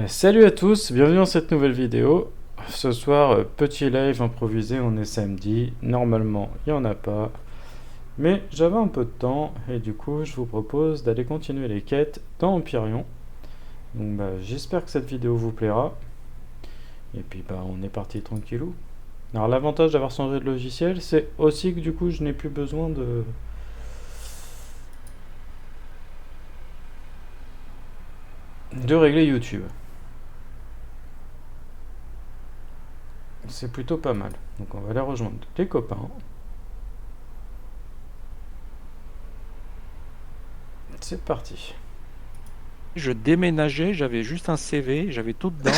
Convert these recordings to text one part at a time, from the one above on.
Salut à tous, bienvenue dans cette nouvelle vidéo. Ce soir, petit live improvisé, on est samedi. Normalement, il n'y en a pas. Mais j'avais un peu de temps et du coup, je vous propose d'aller continuer les quêtes dans Empyrion. Donc j'espère que cette vidéo vous plaira. Et puis on est parti tranquillou. Alors l'avantage d'avoir changé de logiciel, c'est aussi que du coup, je n'ai plus besoin de régler YouTube. C'est plutôt pas mal. Donc on va aller rejoindre les copains. C'est parti. Je déménageais, j'avais juste un CV, j'avais tout dedans.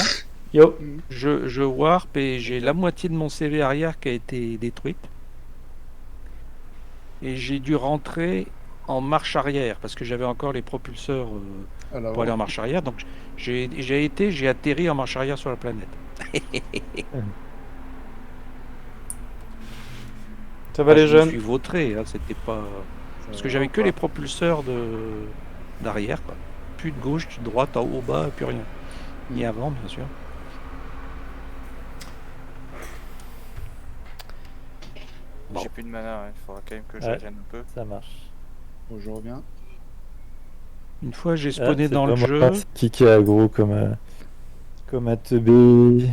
Yo. Je warp et j'ai la moitié de mon CV arrière qui a été détruite. Et j'ai dû rentrer en marche arrière parce que j'avais encore les propulseurs pour aller en marche arrière. Donc j'ai atterri en marche arrière sur la planète. Ça va les Je me jeunes? suis vautré, hein, c'était pas. Parce que j'avais que les propulseurs d'arrière, quoi. Plus de gauche, plus de droite, en haut, bas, plus rien. Ni avant, bien sûr. Bon. J'ai plus de mana, il faudra quand même que je régène un peu. Ça marche. Bon, je reviens. Une fois j'ai spawné dans le C'est jeu. qui est aggro comme un teubé.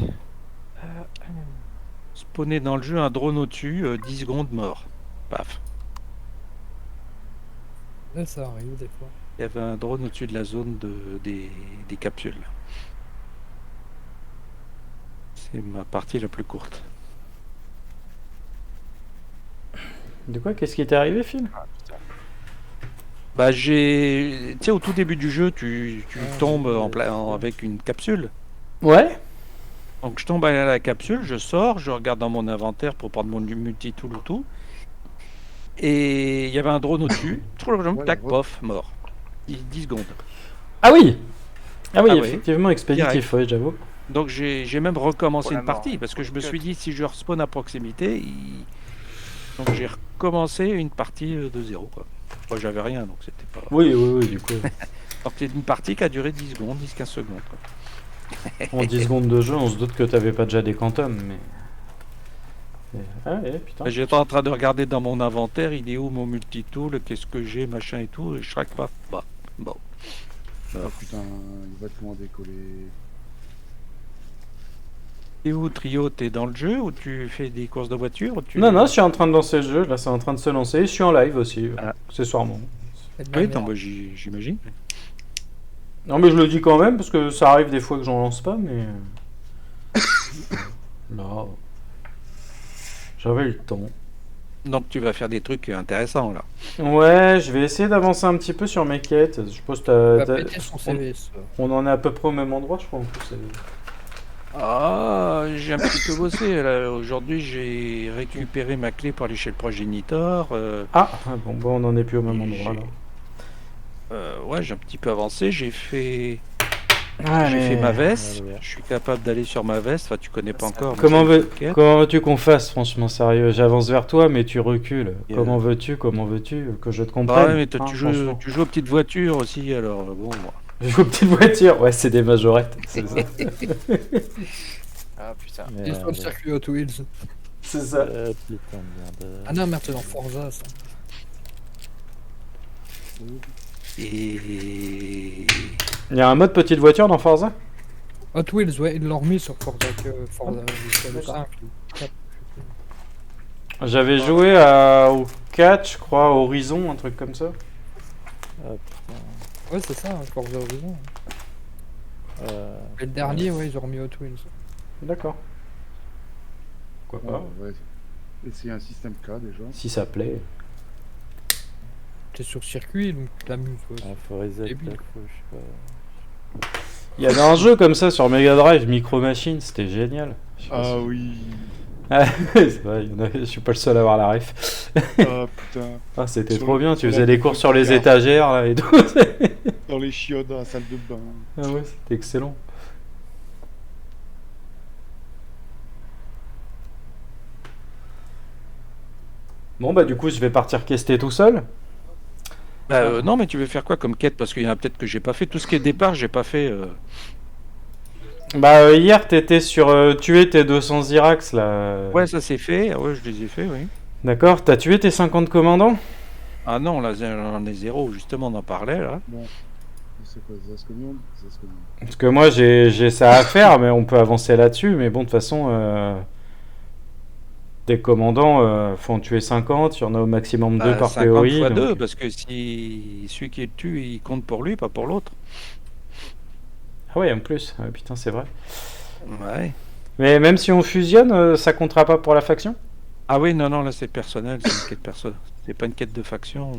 Spawné dans le jeu, un drone au-dessus, 10 secondes mort. Paf. Là, ça arrive des fois. Il y avait un drone au-dessus de la zone des capsules. C'est ma partie la plus courte. De quoi? Qu'est-ce qui t'est arrivé, Phil? Bah tu sais, au tout début du jeu, tu tombes avec une capsule. Ouais. Donc je tombe à la capsule, je sors, je regarde dans mon inventaire pour prendre mon multi-tool ou tout. Et il y avait un drone au-dessus. Tac, pof, mort. 10 secondes. Ah oui. Ah oui, Ah effectivement, expéditif, ouais, j'avoue. Donc j'ai même recommencé une partie mort, parce que je me suis dit si je respawn à proximité, donc j'ai recommencé une partie de zéro, quoi. Moi j'avais rien donc c'était pas. Oui, du coup. Donc c'est une partie qui a duré 10 secondes, 10-15 secondes, quoi. En 10 secondes de jeu, on se doute que t'avais pas déjà des quantums, mais. Ah ouais, putain. J'étais en train de regarder dans mon inventaire, il est où mon multitool, qu'est-ce que j'ai, machin et tout, et je craque pas. Bah, bon. Oh putain, il va tout décoller. Et où, Trio, t'es dans le jeu ou tu fais des courses de voiture ou tu... Non, je suis en train de lancer le jeu, là c'est en train de se lancer, je suis en live aussi, accessoirement. Oui, non, bah, j'imagine. Non mais je le dis quand même, parce que ça arrive des fois que j'en lance pas, mais... Là... J'avais le temps. Donc tu vas faire des trucs intéressants, là. Ouais, je vais essayer d'avancer un petit peu sur mes quêtes. Je suppose on en est à peu près au même endroit, je crois, en plus. Ah, j'ai un petit peu bossé. Aujourd'hui, j'ai récupéré ma clé pour aller chez le progénitor. Ah, bon, on en est plus au même endroit, là. Ouais, j'ai un petit peu avancé. J'ai fait Ah, fait ma veste. Je suis capable d'aller sur ma veste. Enfin, tu connais pas encore. Comment veux-tu qu'on fasse, franchement, sérieux? J'avance vers toi, mais tu recules. Comment veux-tu que je te comprenne? Ouais, mais tu joues aux petites voitures aussi, alors bon. Je joue aux petites voitures, ouais, c'est des majorettes, c'est ça. Ah putain. Il faut le circuit Hot Wheels. C'est ça. Putain de merde. Ah non, merde, c'est dans Forza, ça. Et... Il y a un mode petite voiture dans Forza? Hot Wheels, ouais, ils l'ont remis sur Forza que Forza. J'avais joué au 4, je crois, Horizon, un truc comme ça. Ouais, c'est ça, Forza Horizon. Et le dernier, ouais, ils ont remis Hot Wheels. D'accord. Pourquoi pas? Ouais. Essayer un système K déjà. Si ça plaît. T'es sur circuit, donc tu t'amuses. Ouais. Faut reset, Débile. je sais pas. Il y avait un jeu comme ça sur Mega Drive, Micro Machine, c'était génial. Ah oui. Ah, c'est vrai, je suis pas le seul à avoir la ref. Ah putain. Ah, c'était Sur trop bien, tu sur faisais la des cours sur les carte. étagères là, et tout. Dans les chiottes, dans la salle de bain. Ah ouais, c'était excellent. Bon bah du coup je vais partir quester tout seul. Non, mais tu veux faire quoi comme quête? Parce qu'il y en a peut-être que j'ai pas fait. Tout ce qui est départ, j'ai pas fait. Bah, hier, t'étais sur tuer tes 200 Irax, là. Ouais, ça c'est fait. Ouais, je les ai fait, oui. D'accord, t'as tué tes 50 commandants? Ah non, là, j'en ai zéro. Justement, on en parlait, là. Bon, c'est quoi, Zascomium? Zascomium. Parce que moi, j'ai ça à faire, mais on peut avancer là-dessus. Mais bon, de toute façon, des commandants, faut en tuer 50. Il y en a au maximum 2 par 50 théorie. fois donc- 2, parce que si celui qui le tue, il compte pour lui, pas pour l'autre. Ah ouais, en plus. Ah, putain, c'est vrai. Ouais. Mais même si on fusionne, ça comptera pas pour la faction? Ah oui, non, non, là c'est personnel, c'est une quête personnelle. C'est pas une quête de faction.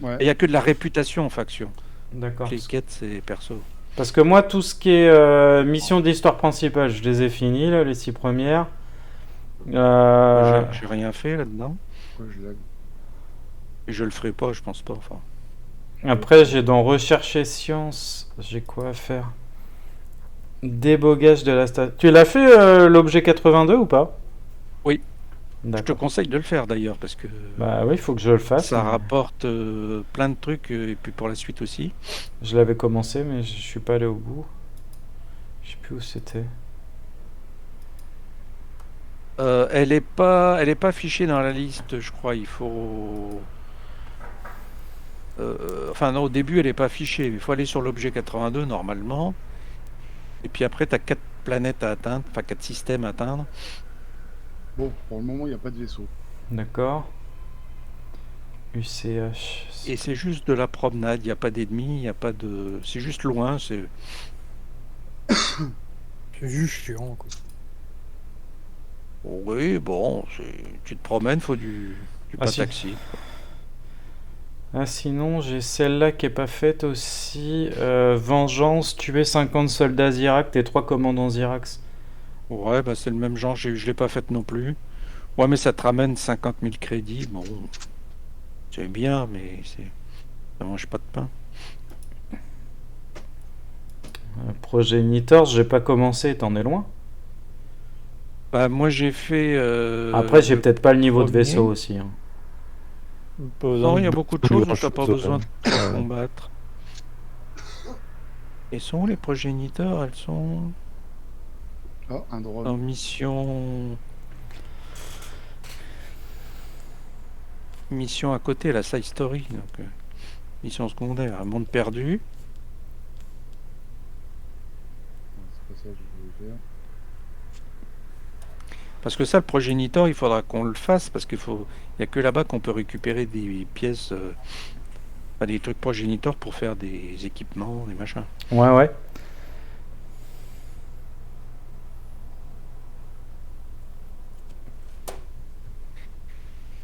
Ouais. Il y a que de la réputation en faction. D'accord. Les quêtes, c'est perso. Parce que moi, tout ce qui est mission d'histoire principale, je les ai finis, là, les 6 premières. Moi, j'ai rien fait là-dedans. Pourquoi je lag? Et je le ferai pas, je pense pas. Enfin. Après, j'ai dans recherche et sciences, j'ai quoi à faire? Débogage de la station. Tu l'as fait l'objet 82 ou pas? Oui. Je te D'accord. conseille de le faire d'ailleurs, parce que Bah oui, il faut que je le fasse. ça mais rapporte plein de trucs, et puis pour la suite aussi. Je l'avais commencé, mais je suis pas allé au bout. Je sais plus où c'était. Elle est pas affichée dans la liste, je crois. Il faut. Enfin, non, au début, elle est pas affichée. Il faut aller sur l'objet 82 normalement. Et puis après, tu as 4 planètes à atteindre, enfin 4 systèmes à atteindre. Bon, pour le moment, il n'y a pas de vaisseau. D'accord. UCH. Et c'est juste de la promenade, il n'y a pas d'ennemis, il n'y a pas de. C'est juste loin, c'est. C'est juste chiant, quoi. Oui, bon, tu te promènes, faut du Ah, pas si. taxi. Ah, sinon, j'ai celle-là qui est pas faite aussi. Vengeance, tuer 50 soldats Irax et 3 commandants Irax. Ouais, bah c'est le même genre, je l'ai pas faite non plus. Ouais, mais ça te ramène 50 000 crédits. Bon, c'est bien, mais ça mange pas de pain. Progenitor, j'ai pas commencé, t'en es loin. Bah, moi j'ai fait. Après, j'ai peut-être pas le niveau de premier. vaisseau aussi, hein. Pas besoin Non, de il y a beaucoup de choses où t'as pas besoin de combattre. Et sont où les progéniteurs? Elles sont Ah, un drone. en mission. Mission à côté, la side story. Donc, mission secondaire, un monde perdu. C'est pas ça que je voulais faire. Parce que ça, le progéniteur, il faudra qu'on le fasse parce qu'il faut. Il y a que là-bas qu'on peut récupérer des pièces, enfin, des trucs progéniteurs pour faire des équipements, des machins. Ouais, ouais.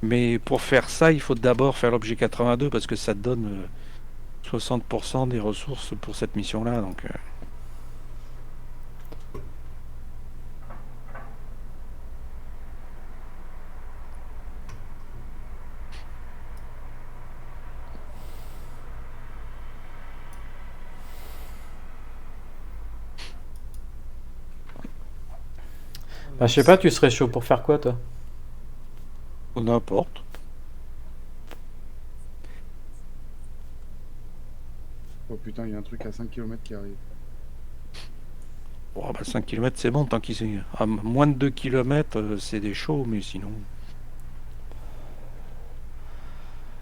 Mais pour faire ça, il faut d'abord faire l'objet 82 parce que ça te donne 60% des ressources pour cette mission-là. Donc, Bah, je sais pas, tu serais chaud pour faire quoi, toi? n'importe. Oh putain, il y a un truc à 5 km qui arrive. Bon, bah, 5 km, c'est bon. Tant qu'il est à moins de 2 km, c'est des chauds, mais sinon.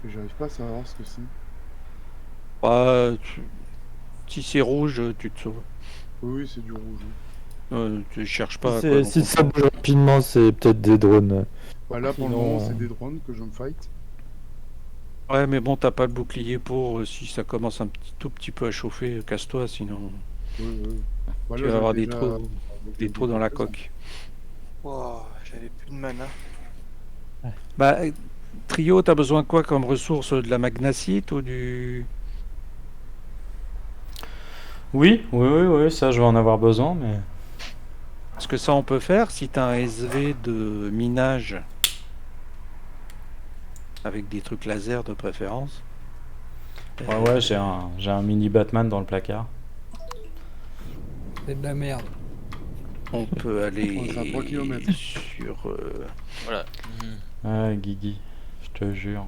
Et j'arrive pas à savoir ce que c'est. Bah, si c'est rouge, tu te sauves. Oui, oui, c'est du rouge. Tu cherches pas. Si quoi, si donc ça bouge rapidement, c'est peut-être des drones. Bah là, pour le Sinon, moment, c'est des drones que je me fight. Ouais, mais bon, t'as pas le bouclier pour. Si ça commence tout petit peu à chauffer, casse-toi, sinon Oui, oui. Bah, tu là, vas j'ai avoir des déjà- trous, des trous dans la coque. Oh, j'avais plus de mana. Bah, Trio, t'as besoin de quoi comme ressource? De la magnacite ou du. Oui, oui, oui, oui, ça, je vais en avoir besoin, mais. Parce que ça, on peut faire si t'as un SV de minage avec des trucs laser de préférence. Ouais, ouais, j'ai un mini Batman dans le placard. C'est de la merde. On peut aller Ouais, c'est à 3 kilomètres. sur. Voilà. Ah, Guigui, je te jure.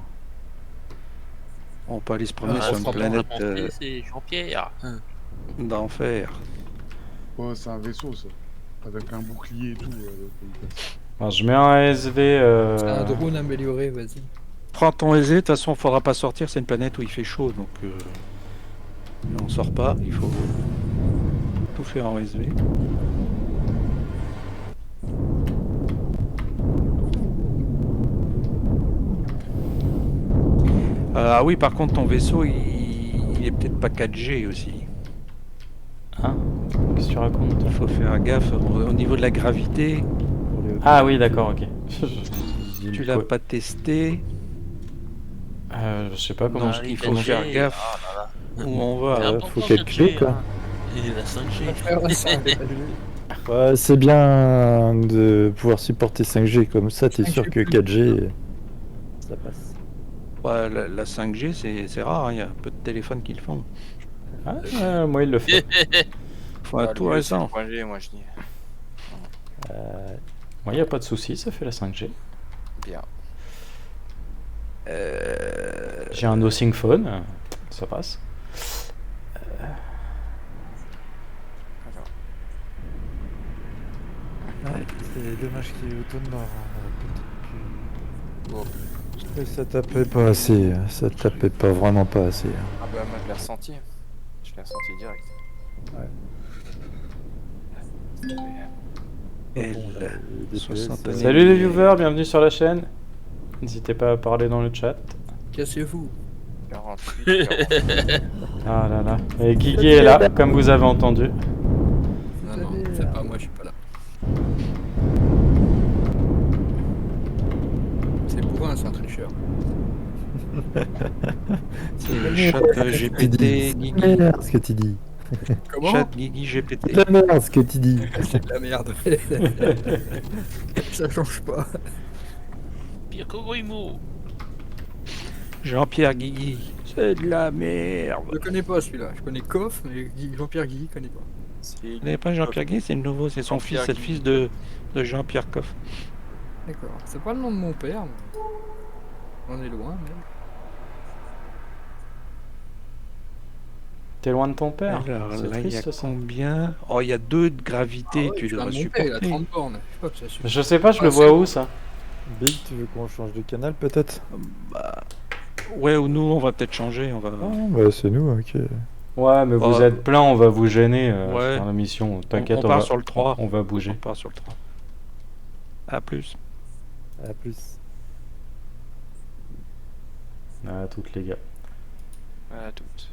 On peut aller se promener Ah, sur une sans planète penser, c'est Jean-Pierre. d'enfer. quoi, c'est un vaisseau ça. Avec un bouclier et tout. Alors, je mets un ASV. C'est un drone amélioré, vas-y. Prends ton EZ, de toute façon, faudra pas sortir, c'est une planète où il fait chaud, donc on sort pas, il faut tout faire en SV. Ah oui, par contre, ton vaisseau, il est peut-être pas 4G aussi. Ah, qu'est-ce que tu racontes? Il faut faire gaffe au niveau de la gravité. Ah oui, d'accord, ok. Tu l'as pas testé. Je sais pas comment Non, je... il faut faire gaffe où on Ah va. ouais, faut calculer, quoi. Et la 5G. Faire ça, Ouais, c'est bien de pouvoir supporter 5G, comme ça t'es sûr que 4G, ça passe. Ouais, la 5G, c'est rare, il y a peu de téléphones qui le font. Ah, moi, il le fait. Faut un tout récent. Point G, moi je dis. Moi, y a pas de souci, ça fait la 5G. Bien. J'ai un no-sync phone, ça passe. Ouais, c'est dommage qu'il y ait autant de morts. Bon. Mais ça tapait pas assez, ça tapait pas vraiment pas assez. Ah bah moi je l'ai ressenti. Je l'ai ressenti direct. Et Bon, le là, les DPS, 60 Salut les viewers, bienvenue sur la chaîne. N'hésitez pas à parler dans le chat. Cassez-vous. 48, 40. Ah là là. Et Guigui est là, comme vous avez entendu. Non, non, c'est pas moi, je suis pas là. C'est bourrin, c'est un tricheur. C'est le chat GPT Guigui. Merde, ce que tu dis. Comment? Chat Guigui GPT. C'est de la merde ce que tu dis. C'est de la merde. Ça change pas. Pire que Goïmo. Jean-Pierre Guigui. C'est de la merde. Je le connais pas celui-là. Je connais Koff, mais Jean-Pierre Guy, je connais pas. Vous n'avez pas Jean-Pierre Guigui, c'est le nouveau, c'est son fils, Jean-Pierre c'est le fils de Jean-Pierre Coff. D'accord. C'est pas le nom de mon père, mais on est loin, mais. T'es loin de ton père. Alors C'est là, il y a triste ça. combien? Oh, il y a 2 de gravité, Ah ouais, tu vois, devrais mon père, il a supporter. 30 bornes. Je sais pas que ça suffit. Je sais pas, je le Ah, vois c'est où bon. ça? Bill, tu veux qu'on change de canal peut-être? Bah, ouais, ou nous, on va peut-être changer, on va... Ah, bah c'est nous, ok. Ouais, mais vous Ouais. êtes plein, on va vous gêner Ouais. dans la mission. on T'inquiète, part va... sur le 3. on va On bouger. part sur le 3. A plus. À plus. À toutes les gars. Voilà, toutes.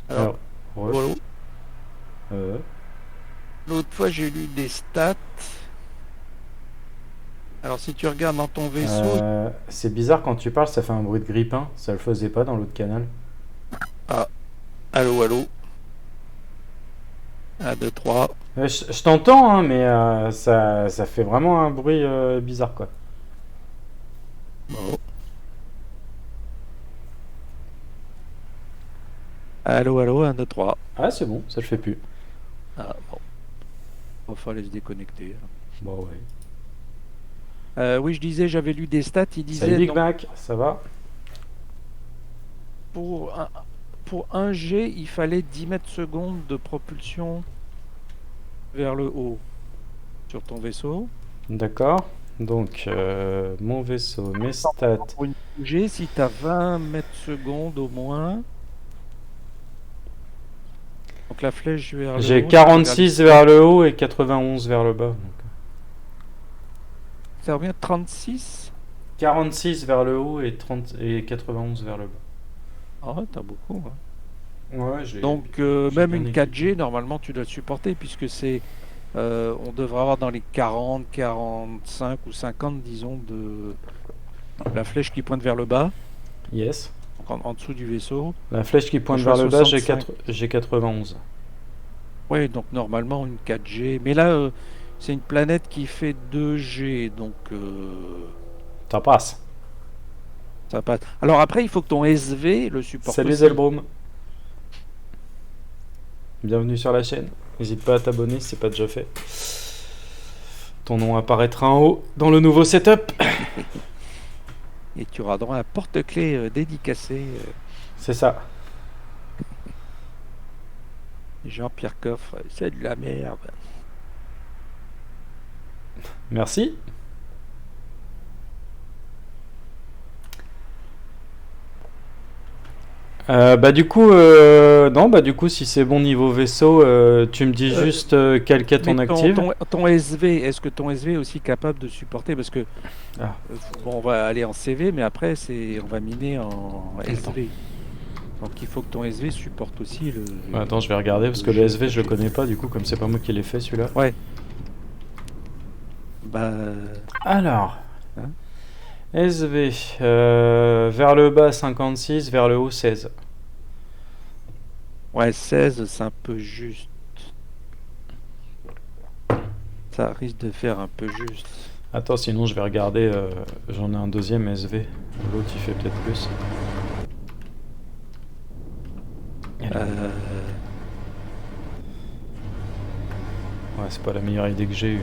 Alors, ouais. voilà. L'autre fois, j'ai lu des stats. Alors, si tu regardes dans ton vaisseau... C'est bizarre quand tu parles, ça fait un bruit de grippin. Ça le faisait pas dans l'autre canal. Allô, allô. 1, 2, 3. Je t'entends, hein, mais ça fait vraiment un bruit bizarre, quoi. Bon. Allô, allô, 1, 2, 3. Ah, c'est bon, ça le fait plus. Ah, bon. Il va falloir se déconnecter. Bon, ouais. Oui, je disais, j'avais lu des stats, il disait... Salut Big donc, Mac, ça va? pour un G, il fallait 10 mètres secondes de propulsion vers le haut sur ton vaisseau. D'accord. Donc, mon vaisseau, mes stats. Pour une G, si tu as 20 mètres secondes au moins. Donc la flèche vers le J'ai haut. 46 vers le haut et 91 vers le bas. Donc. Ça revient à 36. 46 vers le haut et 91 vers le bas. Ah, t'as beaucoup. Hein. Ouais, j'ai. Donc j'ai même bien une équipé. 4G, normalement, tu dois le supporter puisque c'est... on devrait avoir dans les 40, 45 ou 50, disons, de la flèche qui pointe vers le bas, Yes. donc en dessous du vaisseau. La flèche qui pointe Je vers vois le bas, j'ai 65. 91. Oui, donc normalement une 4G. Mais là, c'est une planète qui fait 2G, donc Ça passe. ça passe. Alors après, il faut que ton SV le supporte Salut aussi. Zelbroom. Bienvenue sur la chaîne. N'hésite pas à t'abonner si c'est pas déjà fait. Ton nom apparaîtra en haut dans le nouveau setup. Et tu auras droit à un porte-clés dédicacé. C'est ça. Jean-Pierre Coffre, c'est de la merde. Merci. Non, bah du coup, si c'est bon niveau vaisseau, tu me dis juste quelle quête on Mais active. ton SV, est-ce que ton SV est aussi capable de supporter? Parce que Ah. bon, on va aller en CV, mais après on va miner en SV. Donc il faut que ton SV supporte aussi le. Attends, je vais regarder parce que le SV, je le connais pas, du coup, comme c'est pas moi qui l'ai fait celui-là. Ouais. Bah. Alors, Hein SV, vers le bas 56, vers le haut 16. Ouais, 16, c'est un peu juste. Ça risque de faire un peu juste. Attends, sinon je vais regarder, j'en ai un deuxième SV, l'autre il fait peut-être plus. Ouais, c'est pas la meilleure idée que j'ai eue.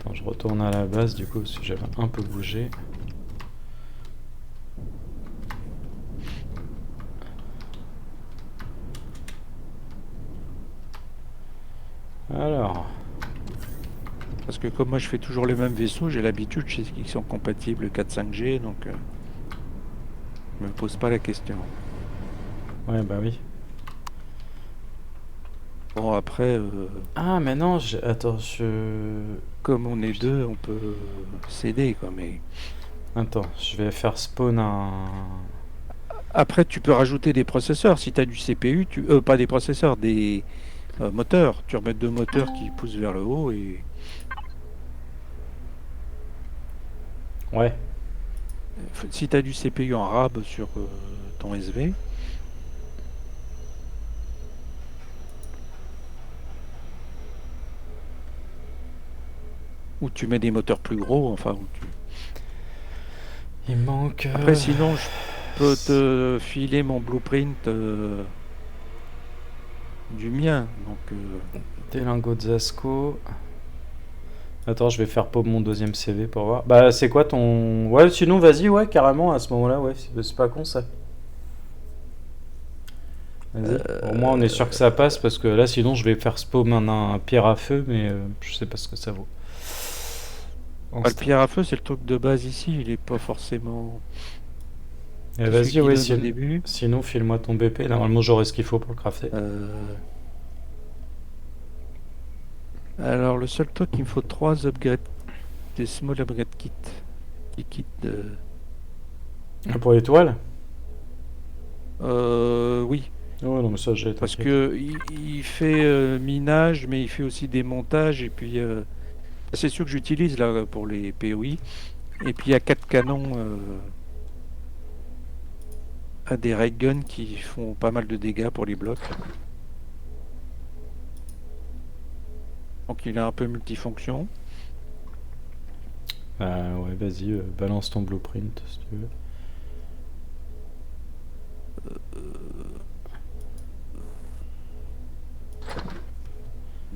Attends, je retourne à la base du coup parce que j'avais un peu bougé. Alors, Parce que comme moi je fais toujours les mêmes vaisseaux, j'ai l'habitude, je sais qu'ils sont compatibles 4-5G, donc je me pose pas la question. ouais, bah oui. Bon après, Ah, mais non, attends, comme on est deux, on peut céder quoi. Mais Attends, je vais faire spawn un... après tu peux rajouter des processeurs si tu as du CPU, pas des processeurs, des moteurs. Tu remets deux moteurs qui poussent vers le haut et Ouais. si tu as du CPU en RAB sur ton SV. Ou tu mets des moteurs plus gros, enfin. Il manque... Après, sinon, je peux te filer mon blueprint du mien. Donc, Des lingots de Zasco. Attends, je vais faire pop mon deuxième CV pour voir. Bah, c'est quoi ton... Ouais, sinon, vas-y, ouais, carrément, à ce moment-là, ouais, c'est pas con, ça. Vas-y. Au moins, on est sûr que ça passe, parce que là, sinon, je vais faire spawn un pierre à feu, mais je sais pas ce que ça vaut. le pierre à feu, c'est le truc de base ici. Il est pas forcément. Eh, celui vas-y, qui ouais, donne au début. sinon, file-moi ton BP. Normalement, j'aurai ce qu'il faut pour le crafter. Alors, le seul truc, il me faut 3 upgrades. Des small upgrade kits. Des kits de. Pour l'étoile? Oui. Oh non, mais ça, j'ai... Parce que il fait minage, mais il fait aussi des montages. Et puis, c'est sûr que j'utilise là pour les POI. Et puis, il y a 4 canons à des ray guns qui font pas mal de dégâts pour les blocs. Donc, il est un peu multifonction. Ouais, vas-y, balance ton blueprint, si tu veux.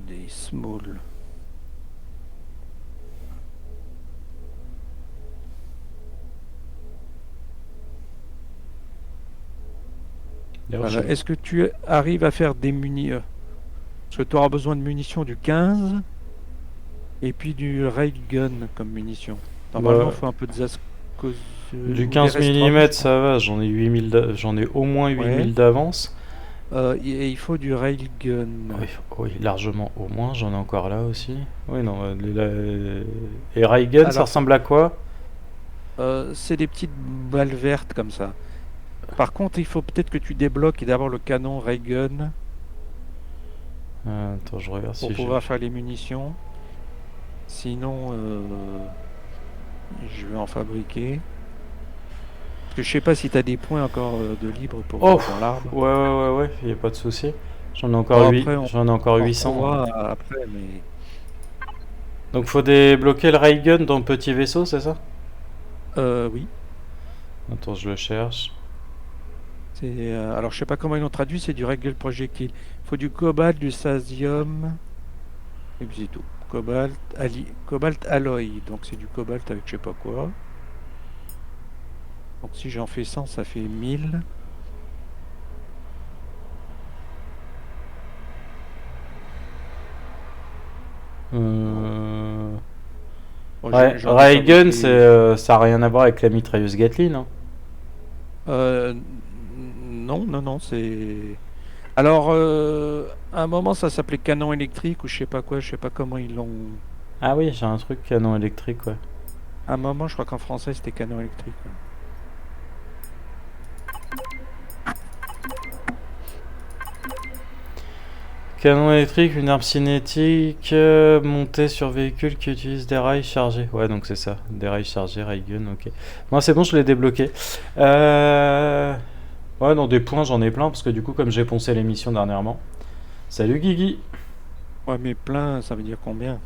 Des small. D'ailleurs, Voilà. Est-ce que tu arrives à faire des munitions? Parce que tu auras besoin de munitions du 15 et puis du railgun comme munition. Normalement, il faut un peu de Zasco. Du 15 mm, ça va, j'en ai 8000 j'en ai au moins 8000 d'avance. Et il faut du railgun. Oui, largement au moins, j'en ai encore là aussi. Oui, non, et railgun, ça Alors, ressemble à quoi? c'est des petites balles vertes comme ça. Par contre, il faut peut-être que tu débloques d'abord le canon railgun Attends, je regarde pour si pouvoir faire les munitions. Sinon, je vais en fabriquer. Parce que je sais pas si tu as des points encore de libre pour dans l'arbre. Ouais, il n'y a pas de souci. J'en ai encore, j'en ai encore 800. Après, mais... Donc faut débloquer le railgun dans le petit vaisseau, c'est ça? Oui. Attends, je le cherche. Alors je sais pas comment ils l'ont traduit, c'est du railgun projectile. Il faut du cobalt, du casium, et puis c'est tout. Cobalt alloy, donc c'est du cobalt avec je sais pas quoi. Donc si j'en fais 100, ça fait 1000. Bon, j'en ai Raygun, fabriqué- ça a rien à voir avec la mitrailleuse Gatling, hein. Non, c'est... Alors, à un moment, ça s'appelait canon électrique ou je sais pas quoi, je sais pas comment ils l'ont... Ah oui, j'ai un truc canon électrique, ouais. À un moment, je crois qu'en français, c'était canon électrique. Ouais. Canon électrique, une arme cinétique montée sur véhicule qui utilise des rails chargés. Ouais, donc c'est ça, des rails chargés, Raygun, ok. Bon, c'est bon, je l'ai débloqué. Ouais, dans des points, j'en ai plein, parce que du coup, comme j'ai poncé l'émission dernièrement. Salut Guigui. Ouais, mais plein, ça veut dire combien?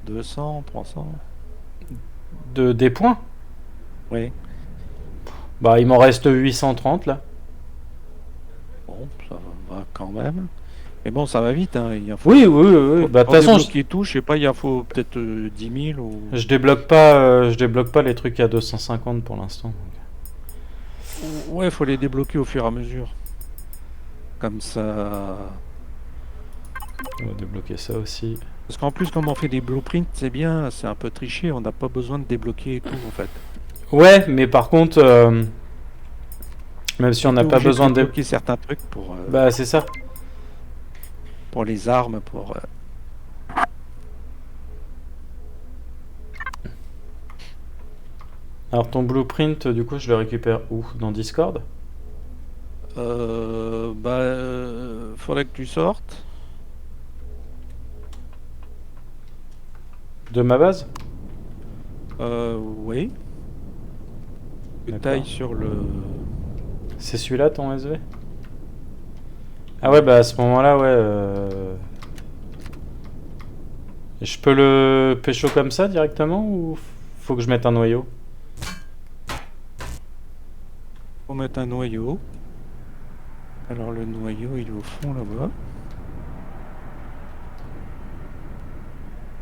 200, 300? Des points? Oui. Bah, il m'en reste 830 là. Bon, ça va quand même. Mais bon, ça va vite, hein. Il en faut... Oui. Bah, de toute façon, débloquer tout, je sais pas, il en faut peut-être 10 000 ou... je débloque pas les trucs à 250 pour l'instant. Ouais, faut les débloquer au fur et à mesure. Comme ça... On va débloquer ça aussi. Parce qu'en plus, comme on fait des blueprints, c'est bien, c'est un peu triché, on n'a pas besoin de débloquer tout, en fait. Ouais, mais par contre, même si on n'a pas besoin de débloquer certains trucs Bah, c'est ça. pour les armes, pour... Alors, ton blueprint, du coup, je le récupère où? Dans Discord? Faudrait que tu sortes. De ma base? Oui. Tu D'accord. tailles sur le... C'est celui-là ton SV? Ah ouais, bah à ce moment-là, ouais. Je peux le pécho comme ça directement ou faut que je mette un noyau? Faut mettre un noyau. Alors le noyau, il est au fond là-bas.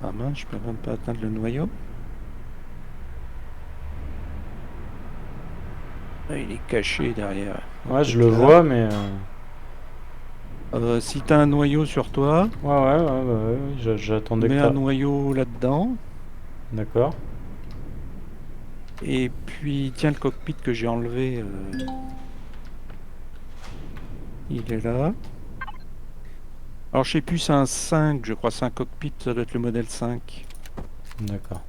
Ah mince, je peux même pas atteindre le noyau. Ah, il est caché derrière. Ouais, je le vois, mais... Si t'as un noyau sur toi, Ouais, j'attendais mets que un ça. noyau là-dedans. D'accord. Et puis, tiens, le cockpit que j'ai enlevé, il est là. Alors, je sais plus, c'est un 5, je crois, c'est un cockpit, ça doit être le modèle 5. D'accord.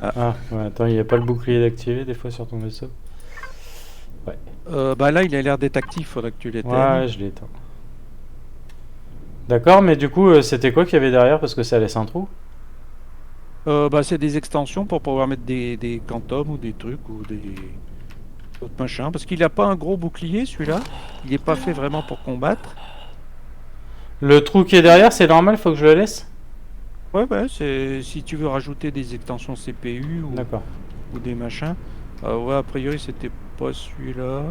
Ah, ouais, attends, il n'y a pas le bouclier d'activer des fois sur ton vaisseau? Bah là, il a l'air d'être actif, faudrait que tu l'éteignes. Ouais, je l'ai éteint. D'accord, mais du coup, c'était quoi qu'il y avait derrière parce que ça laisse un trou? Bah, c'est des extensions pour pouvoir mettre des quantum ou des trucs ou des autres machins. Parce qu'il a pas un gros bouclier, celui-là. Il est pas fait vraiment pour combattre. Le trou qui est derrière, c'est normal, faut que je le laisse? Ouais, c'est si tu veux rajouter des extensions CPU D'accord. ou des machins. Ouais, a priori, c'était pas celui-là.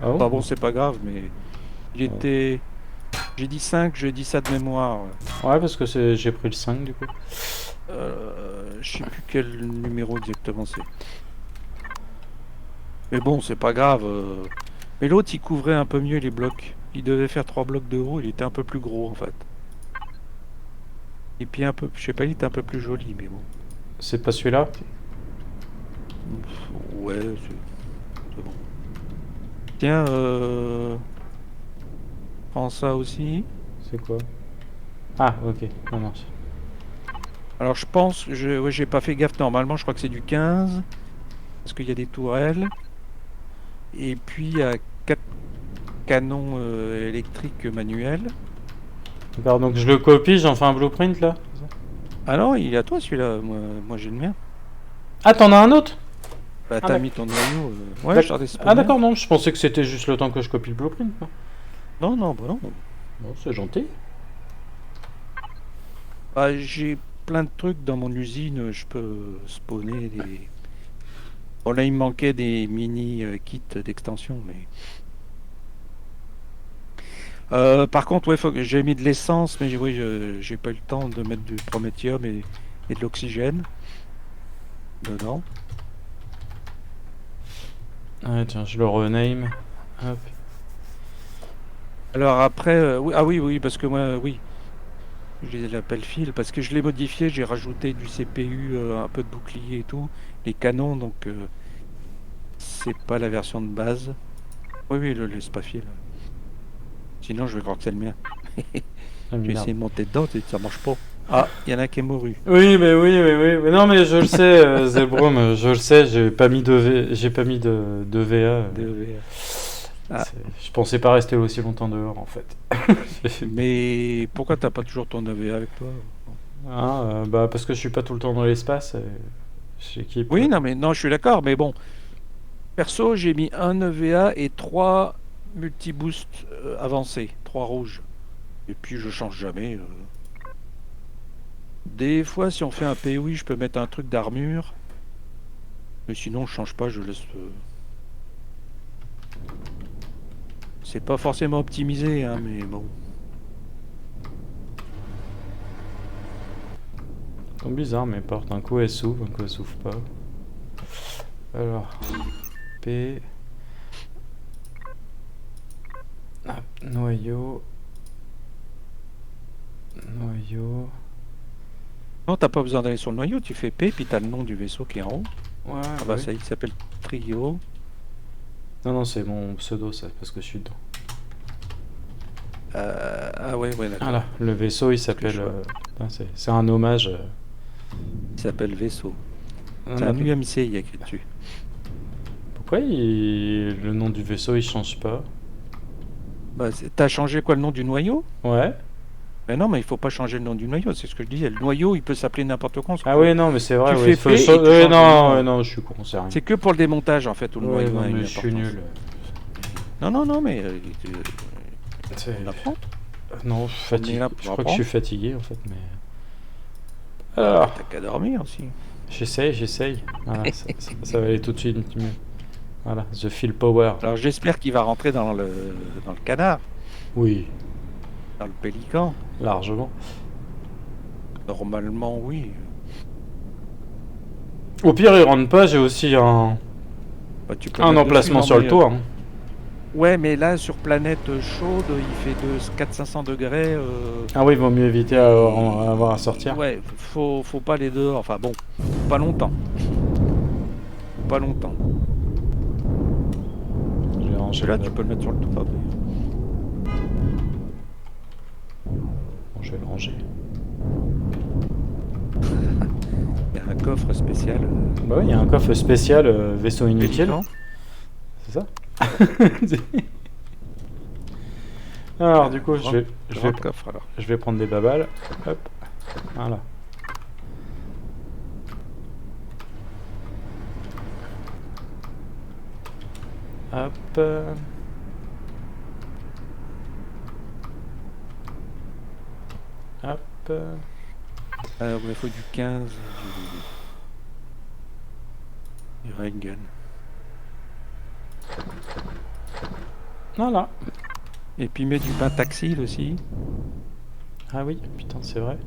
Ah bon? Enfin bon, c'est pas grave, mais il était. J'ai dit 5, je dis ça de mémoire. Ouais, parce que j'ai pris le 5 du coup. Je sais plus quel numéro exactement c'est. Mais bon, c'est pas grave. Mais l'autre, il couvrait un peu mieux les blocs. Il devait faire 3 blocs de haut, il était un peu plus gros en fait. Et puis un peu, je sais pas, il était un peu plus joli, mais bon. C'est pas celui-là? Ouais, c'est bon. Tiens, prends ça aussi. C'est quoi? Ah, ok, ça marche. Alors je pense, ouais, j'ai pas fait gaffe, normalement je crois que c'est du 15. Parce qu'il y a des tourelles. Et puis il y a 4 canons électriques manuels. D'accord, donc je le copie, j'en fais un blueprint là? Ah non, il est à toi celui-là, moi j'ai le mien. Ah, t'en as un autre? Bah t'as mis ton noyau. Ouais, D'ac- je t'en ai spawné. Ah d'accord, non, je pensais que c'était juste le temps que je copie le blueprint. Quoi. Non, bah non. Bon, c'est gentil. Bah, j'ai plein de trucs dans mon usine. Je peux spawner des. Bon, là, il me manquait des mini kits d'extension, mais. Par contre, ouais, j'ai mis de l'essence, mais oui, j'ai pas eu le temps de mettre du prométhium et de l'oxygène dedans. Ouais, tiens, je le rename. Hop. Alors après, oui, ah oui, parce que moi, oui, je l'appelle fil, parce que je l'ai modifié, j'ai rajouté du CPU, un peu de bouclier et tout, les canons, donc c'est pas la version de base. Oui, le laisse pas fil. Sinon, je vais croire que c'est le mien. Ah, J'ai merde. essayé de monter dedans, et ça marche pas. Ah, il y en a qui est mouru. Oui, mais oui. Mais non, mais je le sais, Zelbrom, je le sais, j'ai pas mis de VA. Ah. Je pensais pas rester aussi longtemps dehors, en fait. Mais pourquoi t'as pas toujours ton EVA avec toi? Bah, parce que je suis pas tout le temps dans l'espace. J'équipe. Oui, non, je suis d'accord, mais bon. Perso, j'ai mis un EVA et 3 multi-boosts avancés, 3 rouges. Et puis je change jamais. Des fois, si on fait un POI, je peux mettre un truc d'armure. Mais sinon, je change pas, je laisse. C'est pas forcément optimisé, hein, mais bon. C'est bizarre, mes portes. Un coup elles s'ouvrent, un coup elles s'ouvrent pas. Alors, P. Hop, noyau. Non, t'as pas besoin d'aller sur le noyau, tu fais P, puis t'as le nom du vaisseau qui est en haut. Ouais, Ah bah ouais. ça, il s'appelle Trio. Non, c'est mon pseudo, ça, parce que je suis dedans. Ah ouais, d'accord. Voilà, le vaisseau il s'appelle. je vois. C'est un hommage. Il s'appelle Vaisseau. On C'est a- un UMC, il y a écrit dessus. Pourquoi le nom du vaisseau il change pas? Bah, t'as changé quoi, le nom du noyau? Ouais. Mais non, mais il faut pas changer le nom du noyau, c'est ce que je disais. Le noyau, il peut s'appeler n'importe quoi. Ah oui, non, mais c'est vrai. Tu ouais, fais il faut P et tu ouais, changes le nom. non, je suis con, c'est rien. C'est que pour le démontage, en fait, où le Ouais, noyau non, a une mais je suis importance. nul. Non, mais C'est- on apprend. Non, je suis fatigué. est là pour Je crois que je apprendre. suis fatigué en fait, mais. Alors, T'as qu'à dormir aussi. j'essaye. Voilà, ça va aller tout de suite mieux. Voilà, The Feel Power. Alors j'espère qu'il va rentrer dans le canard, Oui, dans le pélican. largement. Normalement, oui. Au pire, il rentre pas, j'ai aussi un Bah, tu peux emplacement mettre dessus, non, sur le mais, toit. Hein. Ouais, mais là, sur planète chaude, il fait 400-500 degrés. Ah oui, il vaut mieux éviter à avoir à sortir. Ouais, faut pas aller dehors. Enfin bon, pas longtemps. Pas longtemps. Je vais ranger Celui-là, le- tu peux le mettre sur le toit. Bon, je vais le ranger. Il y a un coffre spécial. Bah oui, il y a un coffre spécial vaisseau inutile. pélican. C'est ça. Alors, du coup, je Grand coffre alors. vais prendre des babales. Hop. Voilà. Hop. Hop. Ouais, il faut du 15. Du Reagan. Voilà. Et puis mets du pentaxyle aussi. Ah oui, putain, c'est vrai.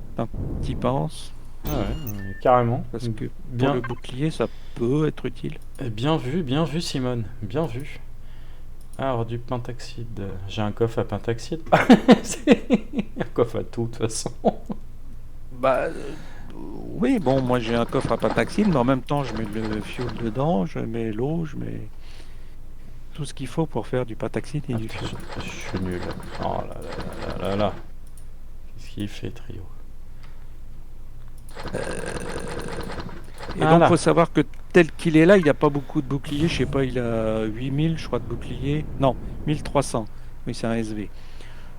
T'y penses. Ah ouais, carrément. Parce que Bien. pour le bouclier, ça peut être utile. Bien vu, Simone. Bien vu. Alors, du pentaxide. J'ai un coffre à pentaxide. C'est un coffre à tout, de toute façon. Bah oui, bon, moi j'ai un coffre à pentaxyle, mais en même temps je mets le fuel dedans, je mets l'eau, je mets tout ce qu'il faut pour faire du pentaxyle et du fuel. Je suis nul. Oh là là là là là. Qu'est-ce qu'il fait, Trio? Et Voilà. donc faut savoir que tel qu'il est là, il n'y a pas beaucoup de boucliers, je sais pas, il a 8000 je crois de boucliers. Non, 1300. Oui, c'est un SV.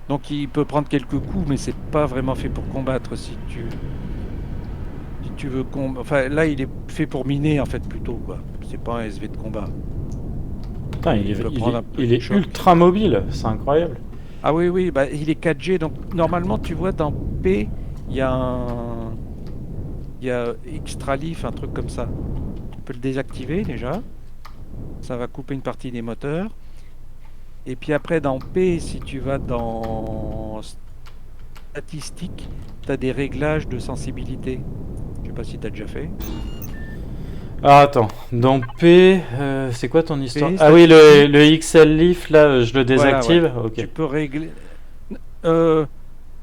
Donc il peut prendre quelques coups, mais c'est pas vraiment fait pour combattre si tu veux combattre. Enfin là il est fait pour miner en fait plutôt quoi. C'est pas un SV de combat. Putain, il peut est, prendre un peu il de est choc. ultra mobile. C'est incroyable. Ah oui, bah il est 4G, donc normalement tu vois dans P, il y a il y a extra leaf, un truc comme ça. Tu peux le désactiver déjà. Ça va couper une partie des moteurs. Et puis après, dans P, si tu vas dans statistiques, tu as des réglages de sensibilité. Je sais pas si tu as déjà fait. Ah, attends, dans P, c'est quoi ton histoire? P, Ah oui, le XL Leaf, là, je le désactive? Ok. Tu peux régler.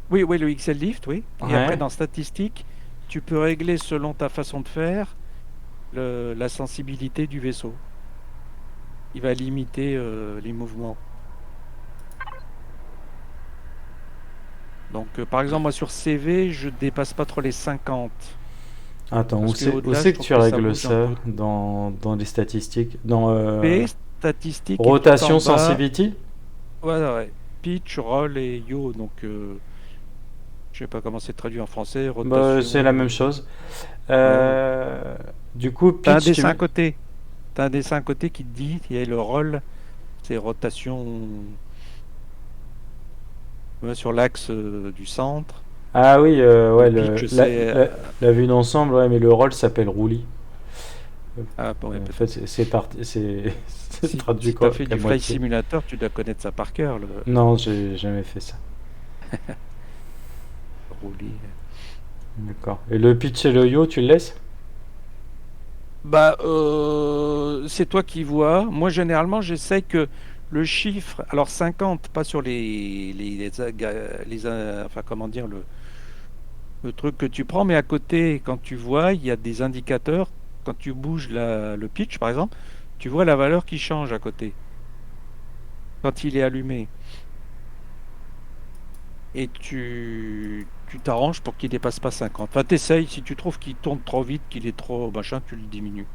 Oui, le XL Lift, oui. Et Ouais. après, dans statistiques, tu peux régler selon ta façon de faire la sensibilité du vaisseau. Il va limiter les mouvements. Donc, par exemple, moi sur CV, je dépasse pas trop les 50. Attends, Parce où que c'est au-delà, que je trouve tu que ça règles bouge ça un peu. dans les statistiques? Dans P, statistiques. et tout rotation en bas, sensibility? Voilà, ouais. Pitch, roll et yaw. Donc, je sais pas comment c'est traduit en français. Bah, Rotation. c'est la même chose. Du coup, T'as un pitch, tu dessin à mets- côté. T'as un dessin à côté qui te dit, il y a le roll, c'est rotation sur l'axe du centre. Ah oui, ouais, Le pitch, c'est... la vue d'ensemble, ouais, mais le rôle s'appelle roulis. Ah, bon, ouais, En peut-être. fait, c'est Si, traduit si quoi, t'as fait qu'à du Flight moitié. Simulator, tu dois connaître ça par cœur, le Non, j'ai jamais fait ça. roulis. D'accord. Et le pitch et le yaw, tu le laisses? Bah, c'est toi qui vois. Moi, généralement, j'essaie que le chiffre, alors 50, pas sur enfin, comment dire, le truc que tu prends, mais à côté, quand tu vois, il y a des indicateurs. Quand tu bouges le pitch, par exemple, tu vois la valeur qui change à côté quand il est allumé. Et tu t'arranges pour qu'il dépasse pas 50. Enfin, t'essayes. Si tu trouves qu'il tourne trop vite, qu'il est trop machin, tu le diminues.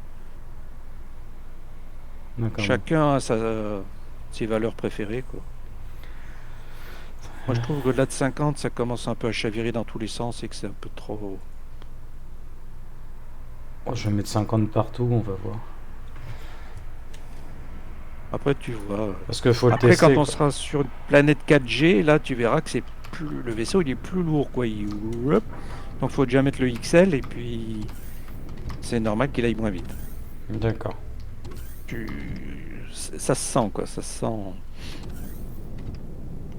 D'accord. Chacun a ses valeurs préférées, quoi. Moi, je trouve qu'au-delà de 50, ça commence un peu à chavirer dans tous les sens et que c'est un peu trop. Oh, je vais mettre 50 partout, on va voir. Après, tu vois. Parce qu'il faut le Après, tester, quand on quoi. sera sur une planète 4G, là, tu verras que le vaisseau, il est plus lourd, quoi. Donc, il faut déjà mettre le XL et puis c'est normal qu'il aille moins vite. D'accord. Ça se sent, quoi. Ça se sent.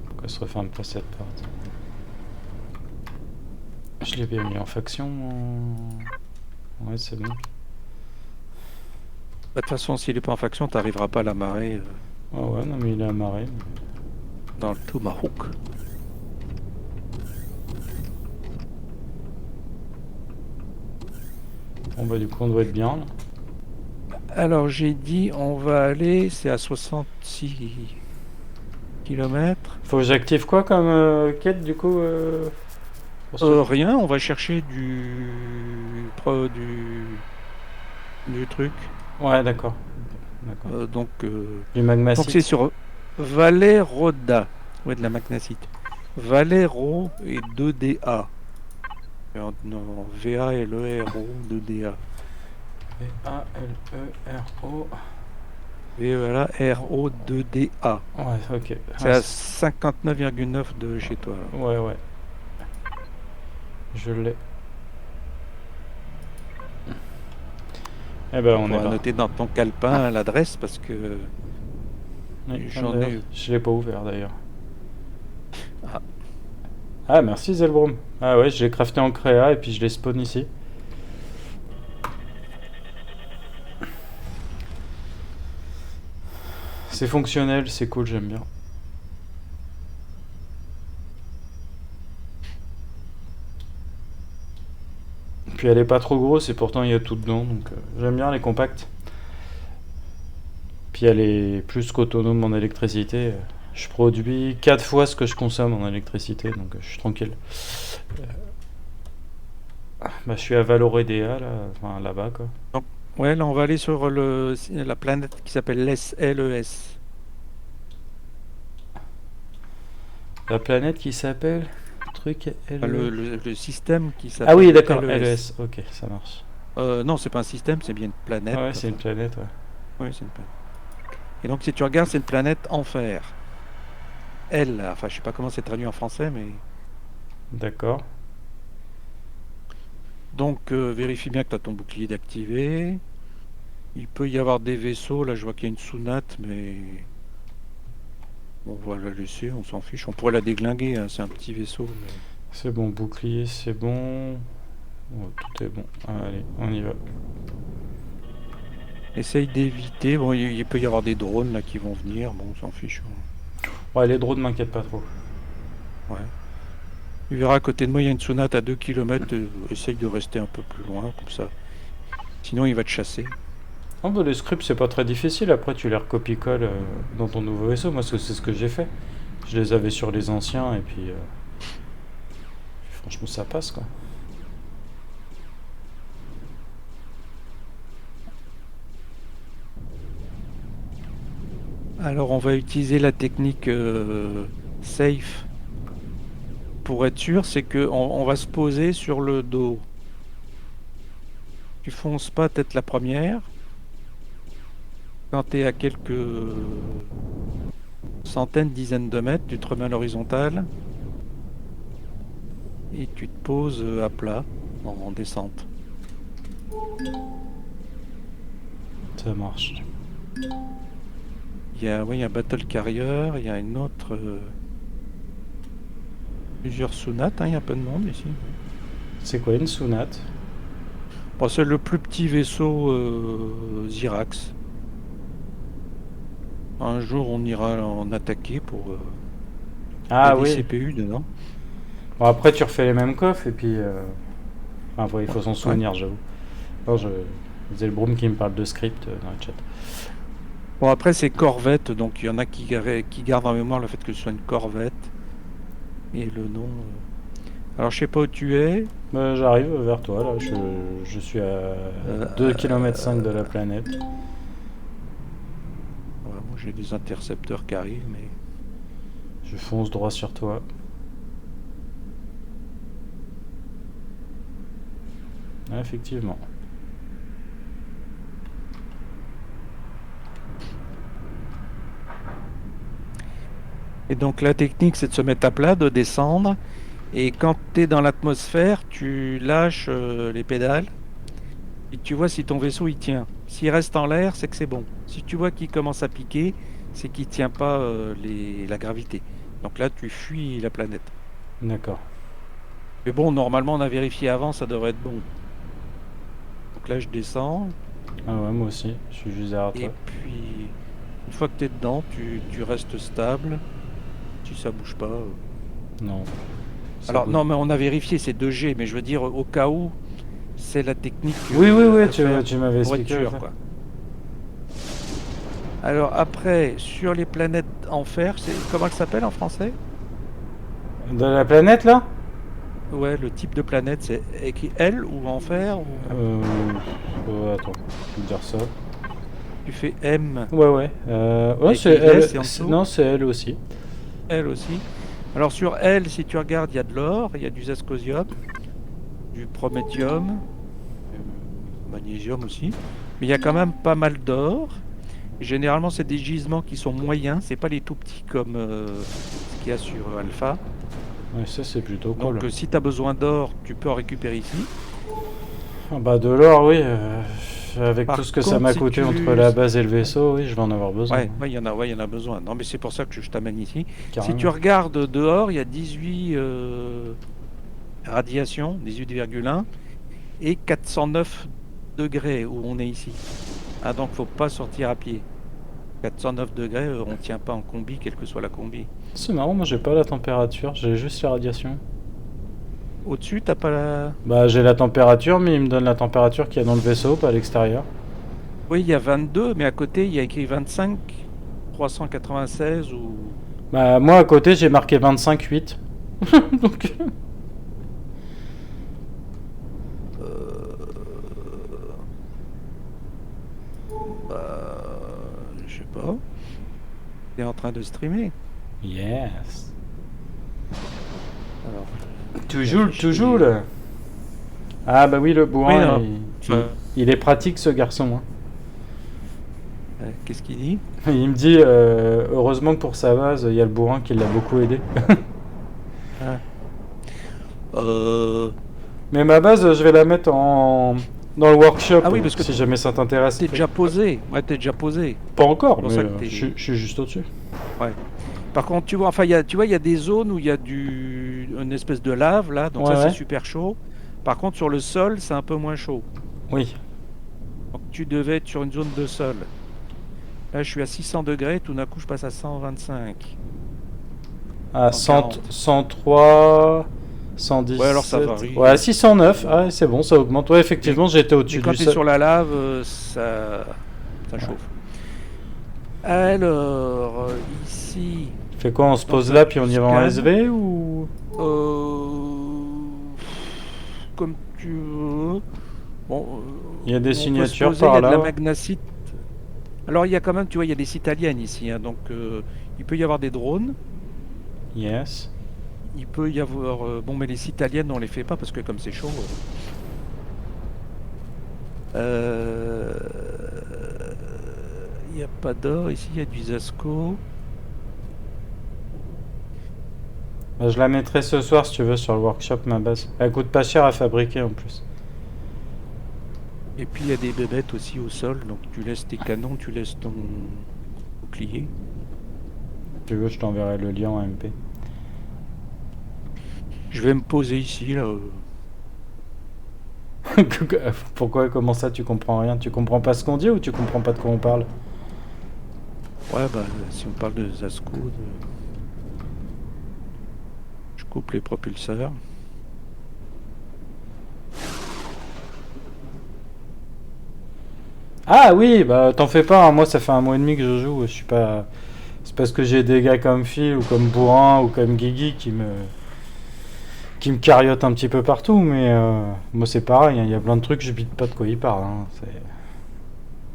Pourquoi se referme pas cette porte? Je l'ai bien mis en faction. Ouais, c'est bon. Bah, de toute façon, s'il n'est pas en faction, tu n'arriveras pas à l'amarrer Ah ouais, non, mais il est amarré. dans le Tomahawk. Bon, bah, du coup, on doit être bien, là. Alors, j'ai dit, on va aller, c'est à 66 km. Faut que j'active quoi comme quête, du coup pour ce- Rien, on va chercher du truc. Ouais, d'accord. D'accord. Donc, Du magma c'est sur Valeroda. Ouais, de la magnacite. Valero et 2DA. Non, VALERO 2DA. V-A-L-E-R-O. Et voilà, RO 2DA. Ouais, ok. C'est à 59,9 de chez toi. Là. Ouais, ouais. Je l'ai. Eh ben, on On est va là. noter dans ton calepin l'adresse parce que Oui, j'en d'ailleurs, ai. Je l'ai pas ouvert d'ailleurs. Ah. Ah, merci Zelbrom. Ah ouais, je l'ai crafté en créa et puis je l'ai spawn ici. C'est fonctionnel, c'est cool, j'aime bien. Puis elle est pas trop grosse et pourtant il y a tout dedans, donc j'aime bien, elle est compacte. Puis elle est plus qu'autonome en électricité. Je produis 4 fois ce que je consomme en électricité, donc je suis tranquille. Bah, je suis à Valoredea, là, enfin là-bas quoi. Ouais, là on va aller sur la planète qui s'appelle LES. La planète qui s'appelle truc Enfin, LES. le système qui s'appelle Ah oui, d'accord, LES. LES, ok, ça marche. Non, c'est pas un système, c'est bien une planète. Ouais, c'est une planète, ouais. Oui, c'est une planète. Et donc si tu regardes, c'est une planète enfer. Elle, enfin je sais pas comment c'est traduit en français, mais D'accord. Donc vérifie bien que tu as ton bouclier d'activé. Il peut y avoir des vaisseaux, là je vois qu'il y a une sounate, mais on va la laisser, on s'en fiche. On pourrait la déglinguer, hein, c'est un petit vaisseau. Mais... C'est bon, bouclier, c'est bon. Oh, tout est bon. Allez, on y va. Essaye d'éviter. Bon, il peut y avoir des drones là qui vont venir, bon on s'en fiche. Ouais, les drones m'inquiètent pas trop. Ouais. Tu verras à côté de moi, il y a une sounate à 2 km. Essaye de rester un peu plus loin, comme ça. Sinon, il va te chasser. Oh bah les scripts c'est pas très difficile, après tu les recopies-colles dans ton nouveau vaisseau, moi c'est ce que j'ai fait. Je les avais sur les anciens et puis franchement ça passe quoi. Alors, on va utiliser la technique safe. Pour être sûr, c'est que on va se poser sur le dos. Tu fonces pas tête la première. Quand tu es à quelques centaines, dizaines de mètres, tu te remets à l'horizontale et tu te poses à plat en descente. Ça marche. Il y a un Battle Carrier, il y a une autre... plusieurs Sounates, hein, il y a un peu de monde ici. C'est quoi une sounate? Bon, c'est le plus petit vaisseau Zirax. Un jour, on ira en attaquer pour il y a Ah des oui. CPU dedans. Bon après tu refais les mêmes coffres et puis... Enfin après, il faut s'en souvenir j'avoue. Non, c'est le Broom qui me parle de script dans le chat. Bon, après, c'est corvette, donc il y en a qui gardent en mémoire le fait que ce soit une corvette. Et le nom... Alors, je sais pas où tu es. J'arrive vers toi là, je suis à 2 km 5 de la planète. Ouais, moi, j'ai des intercepteurs qui arrivent, mais... Je fonce droit sur toi. Ah, effectivement. Et donc, la technique, c'est de se mettre à plat, de descendre. Et quand tu es dans l'atmosphère, tu lâches les pédales. Et tu vois si ton vaisseau, il tient. S'il reste en l'air, c'est que c'est bon. Si tu vois qu'il commence à piquer, c'est qu'il tient pas la gravité. Donc là, tu fuis la planète. D'accord. Mais bon, normalement, on a vérifié avant, ça devrait être bon. Donc là, je descends. Ah ouais, moi aussi, je suis juste derrière Et toi. puis, une fois que tu es dedans, tu restes stable. Si ça bouge pas. Non. Alors, non, mais on a vérifié, c'est 2G. Mais je veux dire, au cas où, c'est la technique. Oui, à tu faire m'avais pour être expliqué. sûr, ça. quoi. Alors, après, sur les planètes enfer, comment elle s'appelle en français? De la planète là? Ouais, le type de planète, c'est écrit L ou enfer ou... Attends, je vais te dire ça. Tu fais M, Ouais, ouais. Ouais, Et c'est qu'il laisse, elle. et en dessous Non, c'est elle aussi. L aussi. Alors sur L, si tu regardes, il y a de l'or, il y a du zascosium, du prométhium, magnésium aussi. Mais il y a quand même pas mal d'or. Généralement, c'est des gisements qui sont moyens, c'est pas les tout petits comme ce qu'il y a sur Alpha. Ouais, ça c'est plutôt cool. Donc si tu as besoin d'or, tu peux en récupérer ici. Ah bah de l'or, oui. Avec Par tout ce que ça contre, m'a si coûté tu- entre la base et le vaisseau, oui, je vais en avoir besoin. Ouais, il y en a besoin. Non, mais c'est pour ça que je t'amène ici. Carrément. Si tu regardes dehors, il y a 18 radiations, 18,1 et 409 degrés où on est ici. Ah, donc faut pas sortir à pied. 409 degrés, on tient pas en combi, quelle que soit la combi. C'est marrant, moi j'ai pas la température, j'ai juste la radiation. Au-dessus, t'as pas la... Bah j'ai la température, mais il me donne la température qu'il y a dans le vaisseau, pas à l'extérieur. Oui, il y a 22, mais à côté, il y a écrit 25, 396 ou... Bah moi à côté j'ai marqué 25,8. Donc... je sais pas. T'es en train de streamer. Yes. Alors, Toujours là. Ah bah oui, le bourrin, Oui, non. il est pratique ce garçon. Hein. Qu'est-ce qu'il dit? Il me dit, heureusement que pour sa base, il y a le bourrin qui l'a beaucoup aidé. Mais ma base, je vais la mettre dans le workshop, Ah oui, parce que si jamais ça t'intéresse. T'es déjà posé. Ouais, t'es déjà posé. Pas encore, pour mais ça que t'es- je suis juste au-dessus. Par contre, tu vois, enfin, tu vois, il y a des zones où il y a une espèce de lave là, donc Ouais, ça ouais. c'est super chaud. Par contre, sur le sol, c'est un peu moins chaud. Oui. Donc tu devais être sur une zone de sol. Là, je suis à 600 degrés, tout d'un coup, je passe à 125. À 140. 103, 117. Ouais, alors ça varie. Ouais, 609. Ah, c'est bon, ça augmente. Ouais, effectivement, j'étais Mais au-dessus quand du tu es sol. sur la lave, ça chauffe. Alors, ici, Fait quoi, on se Donc pose ça, là, tu puis on y va en scannes. SV ou... comme tu veux. Bon, Il y a des on peut se signatures poser, par il y a de la là. magnacite. Alors, il y a quand même, tu vois, il y a des sites aliens ici, hein, donc il peut y avoir des drones. Yes. Il peut y avoir. Bon, mais les sites aliens, on les fait pas parce que comme c'est chaud. Il n'y a pas d'or ici, il y a du Zasco. Bah, je la mettrai ce soir, si tu veux, sur le workshop, ma base. Elle coûte pas cher à fabriquer, en plus. Et puis il y a des bébêtes aussi au sol, donc tu laisses tes canons, tu laisses ton bouclier. Si tu veux, je t'enverrai le lien en MP. Je vais me poser ici, là. Pourquoi, comment ça, tu comprends rien? Tu comprends pas ce qu'on dit ou tu comprends pas de quoi on parle? Ouais, bah, si on parle de Zasco, je coupe les propulseurs. Ah oui, bah t'en fais pas, hein. Moi ça fait 1 mois et demi que je joue, je suis pas... C'est parce que j'ai des gars comme Phil ou comme Bourrin ou comme Guigui qui me cariotent un petit peu partout, mais moi c'est pareil, hein. Il y a plein de trucs, je bite pas de quoi ils parlent, hein.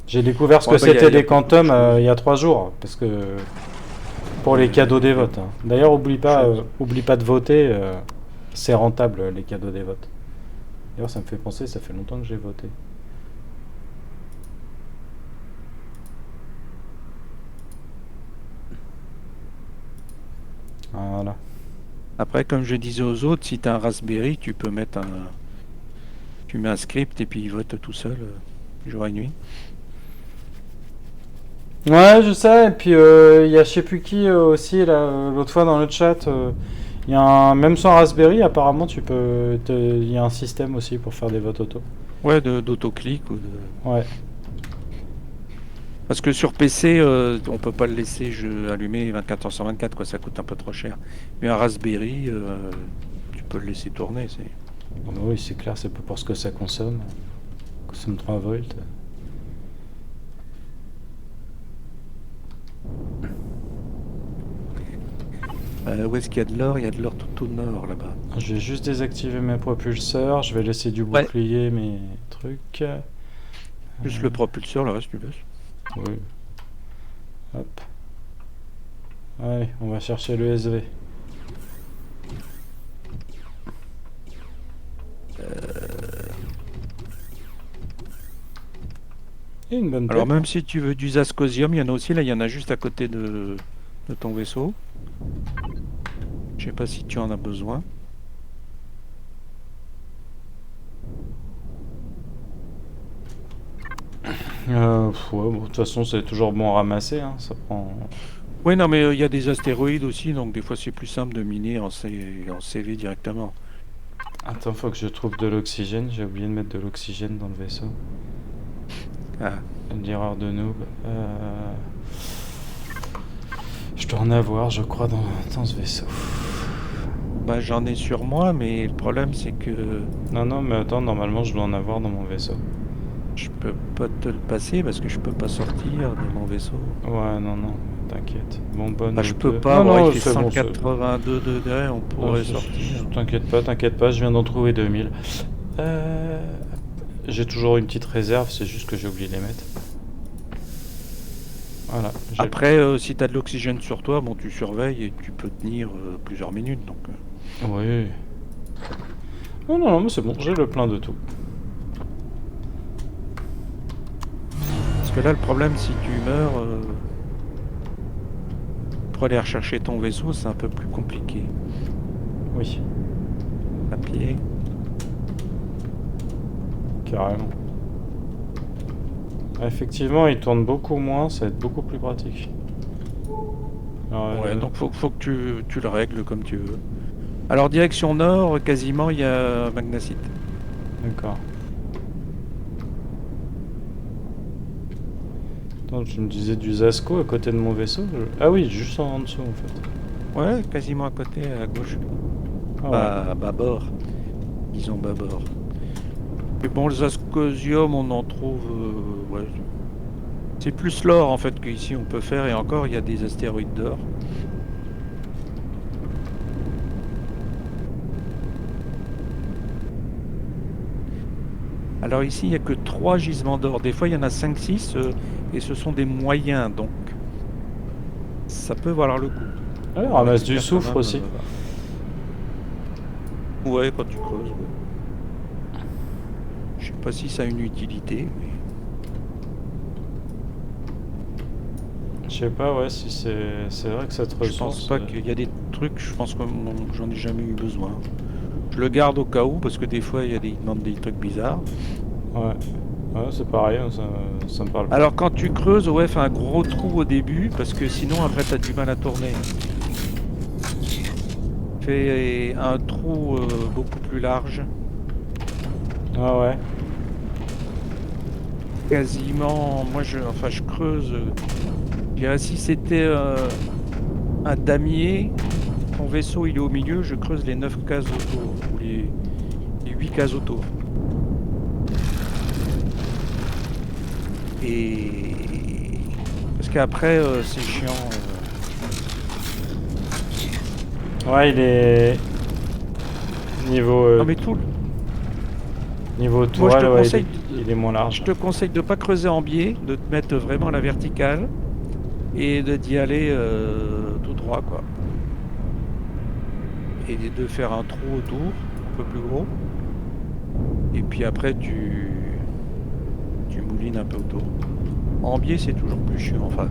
J'ai découvert ce Ouais, que bah, y a c'était des beaucoup de quantum choses. il y a 3 jours, parce que... Pour les cadeaux des votes, hein. D'ailleurs, oublie pas de voter, c'est rentable les cadeaux des votes. D'ailleurs, ça me fait penser, ça fait longtemps que j'ai voté. Voilà. Après, comme je disais aux autres, si tu as un Raspberry, tu peux mettre tu mets un script et puis il vote tout seul, jour et nuit. Ouais, je sais, et puis il y a je sais plus qui aussi, là, l'autre fois dans le chat, il y a même sans Raspberry, apparemment, il y a un système aussi pour faire des votes auto. Ouais, d'autoclic ou de... Ouais. Parce que sur PC, on peut pas le laisser allumer 24 heures sur 24, quoi, ça coûte un peu trop cher. Mais un Raspberry, tu peux le laisser tourner. Ah bah oui, c'est clair, c'est pas pour ce que ça consomme. Ça consomme 3 volts. Où est-ce qu'il y a de l'or? Il y a de l'or tout au nord, là-bas. Je vais juste désactiver mes propulseurs, je vais laisser du Ouais. bouclier, mes trucs. Juste le propulseur, le reste, tu laisses. Oui. Hop. Allez, on va chercher le SV. Et une bonne Alors tête. même si tu veux du Zascosium, il y en a aussi, là, il y en a juste à côté de ton vaisseau. Je sais pas si tu en as besoin. Ouais, bon, de toute façon, c'est toujours bon à ramasser, hein, ça prend... Oui, non, mais il y a des astéroïdes aussi, donc des fois c'est plus simple de miner en CV directement. Attends, faut que je trouve de l'oxygène, j'ai oublié de mettre de l'oxygène dans le vaisseau. Ah. L'erreur de noob. Je dois en avoir, je crois, dans ce vaisseau. Bah, j'en ai sur moi, mais le problème c'est que Non, mais attends, normalement, je dois en avoir dans mon vaisseau. je peux pas te le passer parce que je peux pas sortir de mon vaisseau. Ouais, non, t'inquiète. Bon, bonne. Bah, je ou peux deux. pas, Non, bon, non, il fait c'est bon, 182 degrés, on pourrait sortir. T'inquiète pas, je viens d'en trouver 2000. J'ai toujours une petite réserve, c'est juste que j'ai oublié de les mettre. Voilà. Après, si tu as de l'oxygène sur toi, bon, tu surveilles et tu peux tenir plusieurs minutes. Donc, Oui. Oh, non, mais c'est bon, j'ai le plein de tout. Parce que là, le problème, si tu meurs, pour aller rechercher ton vaisseau, c'est un peu plus compliqué. Oui. À pied. Carrément. Effectivement, il tourne beaucoup moins, ça va être beaucoup plus pratique. Alors, Ouais, donc faut que tu le règles comme tu veux. Alors direction nord, quasiment il y a Magnacite. D'accord. Attends, tu me disais du Zasco à côté de mon vaisseau? Ah oui, juste en dessous en fait. Ouais, quasiment à côté, à gauche. Ah ouais. À bâbord. Disons bâbord. Mais bon, le Zascosium, on en trouve... ouais. C'est plus l'or en fait qu'ici on peut faire, et encore il y a des astéroïdes d'or. Alors ici il n'y a que 3 gisements d'or, des fois il y en a 5-6 et ce sont des moyens, donc ça peut valoir le coup. Ah, on ramasse du récupère quand soufre même, aussi. Ouais, quand tu creuses. Ouais. Je sais pas si ça a une utilité, mais... Je sais pas, ouais, si c'est vrai que cette Je ressource... pense pas qu'il y a des trucs, je pense que j'en ai jamais eu besoin. Je le garde au cas où, parce que des fois il demande des trucs bizarres. Ouais, ouais c'est pareil, ça me parle pas. Alors quand tu creuses, ouais, fais un gros trou au début, parce que sinon après t'as du mal à tourner. Fais un trou beaucoup plus large. Ah ouais. Quasiment, moi je creuse. Je dirais si c'était un damier, ton vaisseau il est au milieu, je creuse les 9 cases autour, ou les 8 cases autour. Et parce qu'après c'est chiant. Ouais, il est... Niveau... Non mais tout. Niveau Moi je tourelle, te ouais, conseille, il est moins large. je te conseille de pas creuser en biais, de te mettre vraiment à la verticale et d'y aller tout droit quoi. Et de faire un trou autour, un peu plus gros. Et puis après tu moulines un peu autour. En biais c'est toujours plus chiant enfin.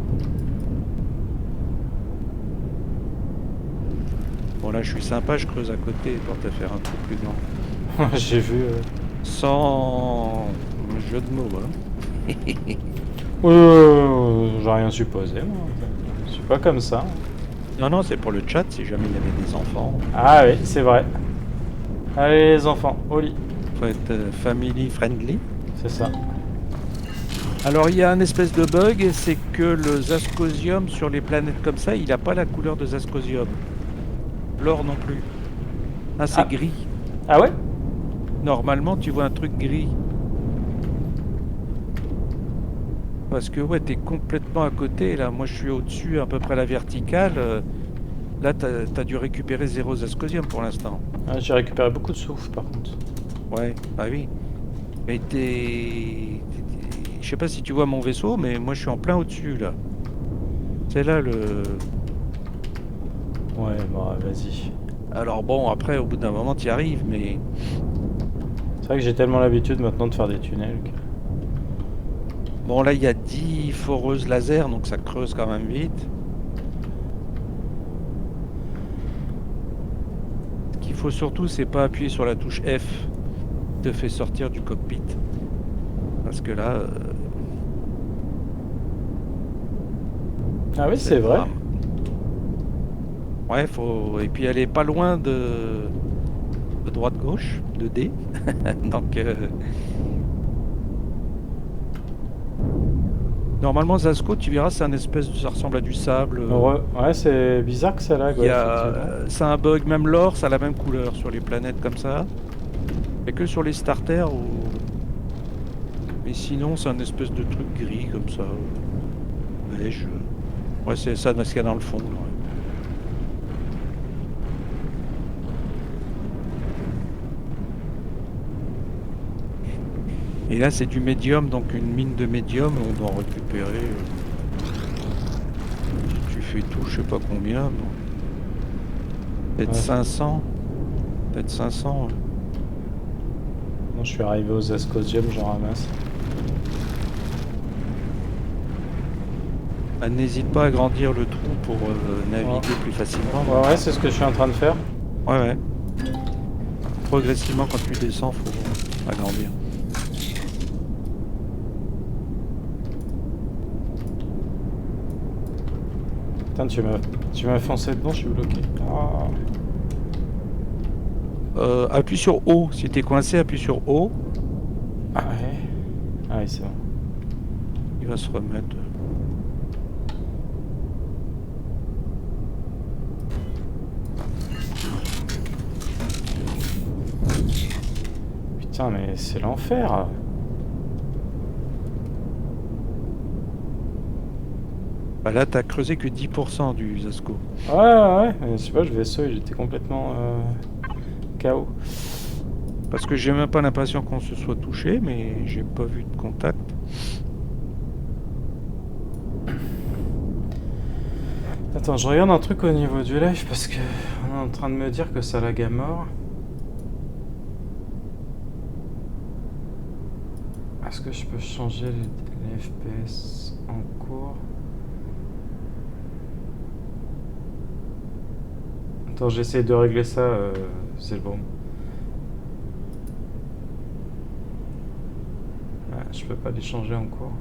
Bon là je suis sympa, je creuse à côté pour te faire un trou plus grand. J'ai vu... Sans jeu de mots, hein. j'ai rien supposé, moi. Je suis pas comme ça. Non, non, c'est pour le chat si jamais il y avait des enfants. Ah oui, c'est vrai. Allez les enfants, au lit. Faut être family friendly. C'est ça. Alors il y a un espèce de bug, c'est que le Zascosium sur les planètes comme ça, il n'a pas la couleur de Zascosium. L'or non plus. Ah, c'est Ah. gris. Ah ouais? Normalement, tu vois un truc gris. Parce que ouais, t'es complètement à côté. Là, moi, je suis au-dessus, à peu près à la verticale. Là, t'as dû récupérer 0 Zascosium pour l'instant. Ah, j'ai récupéré beaucoup de souffle par contre. Ouais, bah oui. Mais je sais pas si tu vois mon vaisseau, mais moi, je suis en plein au-dessus, là. C'est là le... Ouais, bon, vas-y. Alors bon, après, au bout d'un moment, t'y arrives, mais... C'est vrai que j'ai tellement l'habitude maintenant de faire des tunnels que... Bon, là, il y a 10 foreuses laser, donc ça creuse quand même vite. Ce qu'il faut surtout, c'est pas appuyer sur la touche F qui te fait sortir du cockpit. Parce que là... Ah oui, c'est vrai. drame. Ouais, faut... Et puis elle est pas loin de droite-gauche, de D. Donc... Normalement, Zasco, tu verras, c'est un espèce ça ressemble à du sable. Ouais, c'est bizarre que ça lag. Il y a... C'est un bug, même l'or, ça a la même couleur sur les planètes comme ça. Et que sur les starters ou... Mais sinon, c'est un espèce de truc gris comme ça. Beige. Ouais, c'est ça ce qu'il y a dans le fond. Là. Et là, c'est du médium, donc une mine de médium, on doit en récupérer. Si tu fais tout, je sais pas combien. Peut-être Ouais. 500. Peut-être 500. Ouais. Non, je suis arrivé aux Zascosium, j'en ramasse. Ah, n'hésite pas à agrandir le trou pour naviguer plus facilement. Ouais, c'est ce que je suis en train de faire. Ouais. Progressivement, quand tu descends, faut agrandir. Putain, tu m'as foncé dedans, je suis bloqué. Ah. Appuie sur O. Si t'es coincé, appuie sur O. Ah ouais. Ah oui, c'est bon. Il va se remettre. Putain, mais c'est l'enfer. Bah là, t'as creusé que 10% du Zasco. Ouais, mais je sais pas, je vaisseau, il était complètement KO. Parce que j'ai même pas l'impression qu'on se soit touché, mais j'ai pas vu de contact. Attends, je regarde un truc au niveau du live parce que on est en train de me dire que ça lag à mort. Est-ce que je peux changer les FPS en cours? Attends, j'essaie de régler ça, c'est bon. Ouais, je peux pas les changer en cours.